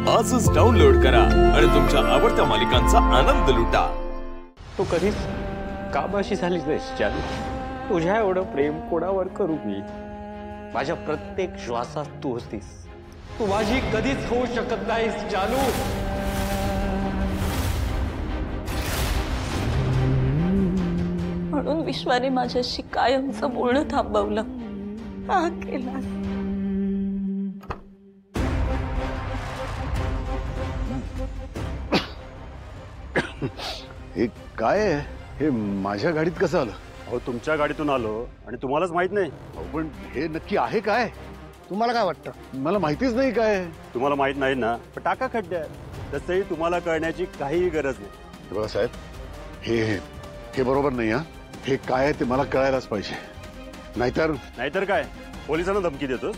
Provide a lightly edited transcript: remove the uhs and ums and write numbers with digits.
आजच डाउनलोड करा आणि तुमच्या आवडत्या मालिकांचा आनंद लुटा। तू कधीच कामाशी झालीच नाहीस जानू। तुझ्या एवढं प्रेम कोणावर करू मी? माझ्या प्रत्येक श्वासात तू होतीस। तू माझी कधीच होऊ शकत नाहीस जानू। म्हणून विश्वाने माझ्याशी कायमचं बोलणं थांबवलं। का केला? हे काय आहे? हे माझ्या गाडीत कसं आलं? अहो तुमच्या गाडीतून आलो आणि तुम्हालाच माहित नाही? अहो पण हे नक्की आहे काय? तुम्हाला काय वाटतं? मला माहितीच नाही काय। तुम्हाला माहित नाही ना, पण टाका खड्ड्यात। तसंही तुम्हाला कळण्याची काहीही गरज नाही। हे बघा साहेब, हे बरोबर नाही हा। हे काय आहे ते मला कळायलाच पाहिजे, नाहीतर नाहीतर काय पोलिसांना धमकी देतो?